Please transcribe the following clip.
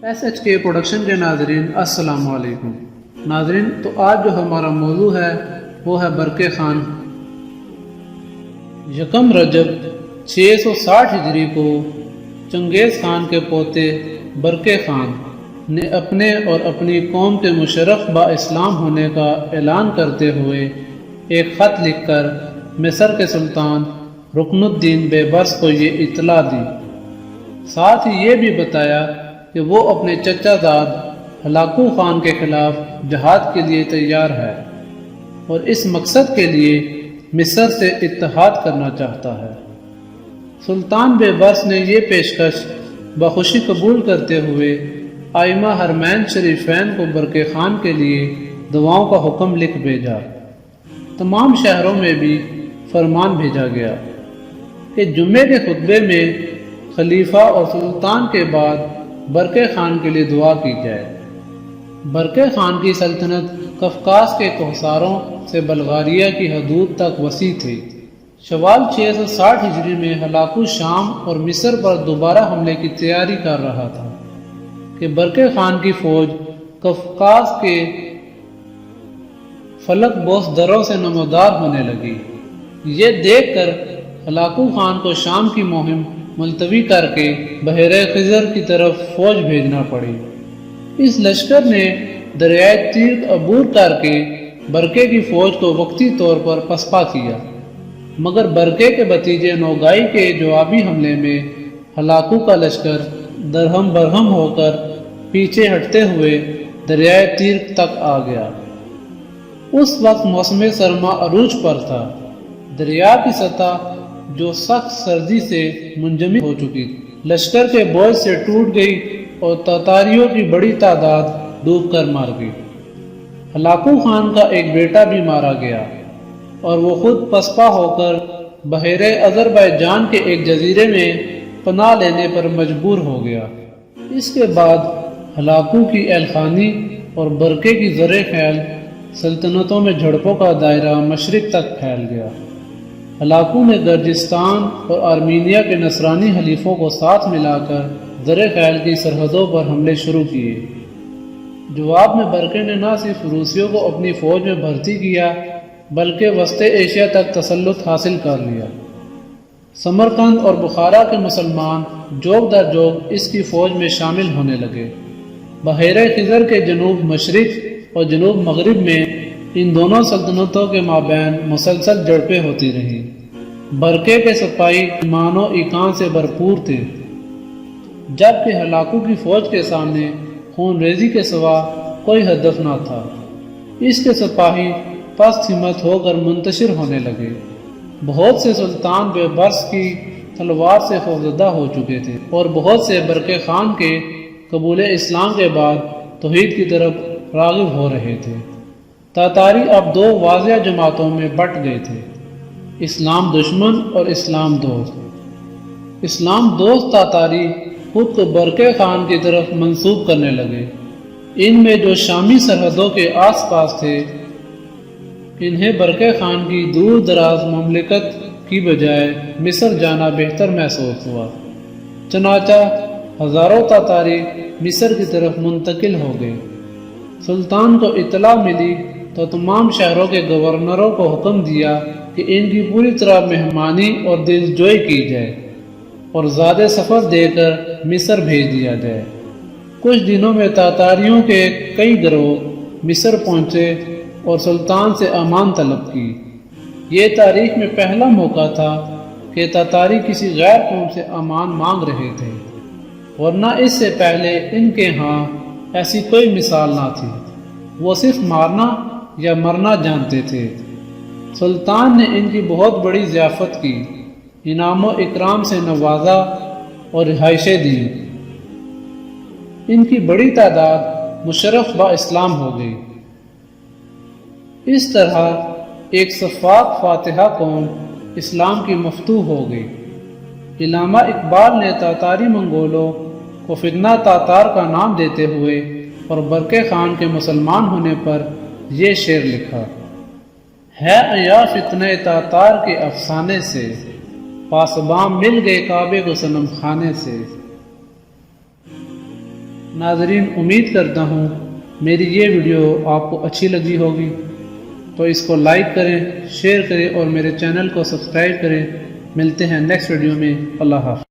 S H کے production کے ناظرین السلام علیکم۔ ناظرین، تو آج جو ہمارا موضوع ہے وہ ہے برقع خان۔ یکم رجب 660 ہجری کو چنگیز خان کے پوتے برقع خان نے اپنے اور اپنی قوم کے مشرف با اسلام ہونے کا اعلان کرتے ہوئے ایک خط لکھ کر مصر کے سلطان رکن الدین بیبرس کو یہ اطلاع دی۔ ساتھ ہی یہ بھی بتایا کہ وہ اپنے چچا زاد ہلاکو خان کے خلاف جہاد کے لیے تیار ہے اور اس مقصد کے لیے مصر سے اتحاد کرنا چاہتا ہے۔ سلطان بیبرس نے یہ پیشکش بخوشی قبول کرتے ہوئے ائمہ حرمین شریفین کو برقع خان کے لیے دعاؤں کا حکم لکھ بھیجا۔ تمام شہروں میں بھی فرمان بھیجا گیا کہ جمعے کے خطبے میں خلیفہ اور سلطان کے بعد برقع خان کے لیے دعا کی جائے۔ برقع خان کی سلطنت قفقاز کے کوہساروں سے بلغاریہ کی حدود تک وسیع تھی۔ شوال 660 ہجری میں ہلاکو شام اور مصر پر دوبارہ حملے کی تیاری کر رہا تھا کہ برقع خان کی فوج قفقاز کے فلک بوس دروں سے نمودار ہونے لگی۔ یہ دیکھ کر ہلاکو خان کو شام کی مہم ملتوی کر کے بحیرہ خزر کی طرف فوج بھیجنا پڑی۔ اس لشکر نے دریائے تیغ عبور کر کے برقع کی فوج کو وقتی طور پر پسپا کیا، مگر برقع کے بھتیجے نوگائی کے جوابی حملے میں ہلاکو کا لشکر درہم برہم ہو کر پیچھے ہٹتے ہوئے دریائے تیغ تک آ گیا۔ اس وقت موسم سرما عروج پر تھا۔ دریا کی سطح جو سخت سردی سے منجمد ہو چکی تھی، لشکر کے بوجھ سے ٹوٹ گئی اور تاتاریوں کی بڑی تعداد ڈوب کر مار گئی۔ ہلاکو خان کا ایک بیٹا بھی مارا گیا اور وہ خود پسپا ہو کر بحیرہ آذربائیجان کے ایک جزیرے میں پناہ لینے پر مجبور ہو گیا۔ اس کے بعد ہلاکو کی ایلخانی اور برقع کی زر خیل سلطنتوں میں جھڑپوں کا دائرہ مشرق تک پھیل گیا۔ ہلاکو نے گرجستان اور آرمینیا کے نصرانی حلیفوں کو ساتھ ملا کر زر خیل کی سرحدوں پر حملے شروع کیے۔ جواب میں برقع نے نہ صرف روسیوں کو اپنی فوج میں بھرتی کیا بلکہ وسط ایشیا تک تسلط حاصل کر لیا۔ سمرقند اور بخارا کے مسلمان جوگ در جوگ اس کی فوج میں شامل ہونے لگے۔ بحیرہ خزر کے جنوب مشرق اور جنوب مغرب میں ان دونوں سلطنتوں کے مابین مسلسل جھڑپیں ہوتی رہیں۔ برقع کے سپاہی ایمان و ایقان سے بھرپور تھے، جبکہ ہلاکو کی فوج کے سامنے خون ریزی کے سوا کوئی ہدف نہ تھا۔ اس کے سپاہی پست ہمت ہو کر منتشر ہونے لگے۔ بہت سے سلطان بیبرس کی تلوار سے خوفزدہ ہو چکے تھے اور بہت سے برقع خان کے قبول اسلام کے بعد توحید کی طرف راغب ہو رہے تھے۔ تاتاری اب دو واضح جماعتوں میں بٹ گئے تھے، اسلام دشمن اور اسلام دوست۔ اسلام دوست تاتاری خود کو برقع خان کی طرف منسوب کرنے لگے۔ ان میں جو شامی سرحدوں کے آس پاس تھے، انہیں برقع خان کی دور دراز مملکت کی بجائے مصر جانا بہتر محسوس ہوا، چنانچہ ہزاروں تاتاری مصر کی طرف منتقل ہو گئے۔ سلطان کو اطلاع ملی تو تمام شہروں کے گورنروں کو حکم دیا کہ ان کی پوری طرح مہمانی اور دلجوئی کی جائے اور زیادہ سفر دے کر مصر بھیج دیا جائے۔ کچھ دنوں میں تاتاریوں کے کئی گروہ مصر پہنچے اور سلطان سے امان طلب کی۔ یہ تاریخ میں پہلا موقع تھا کہ تاتاری کسی غیر قوم سے امان مانگ رہے تھے، ورنہ اس سے پہلے ان کے ہاں ایسی کوئی مثال نہ تھی۔ وہ صرف مارنا یا مرنا جانتے تھے۔ سلطان نے ان کی بہت بڑی ضیافت کی، انعام و اکرام سے نوازا اور رہائشیں دی۔ ان کی بڑی تعداد مشرف با اسلام ہو گئی۔ اس طرح ایک شفاق فاتحہ قوم اسلام کی مفتوح ہو گئی۔ علامہ اقبال نے تاتاری منگولوں کو فتنہ تاتار کا نام دیتے ہوئے اور برقع خان کے مسلمان ہونے پر یہ شعر لکھا: ہے عیاں فتنہ تاتار کے افسانے سے، پاسباں مل گئے کعبے کو صنم خانے سے۔ ناظرین، امید کرتا ہوں میری یہ ویڈیو آپ کو اچھی لگی ہوگی، تو اس کو لائک کریں، شیئر کریں اور میرے چینل کو سبسکرائب کریں۔ ملتے ہیں نیکسٹ ویڈیو میں۔ اللہ حافظ۔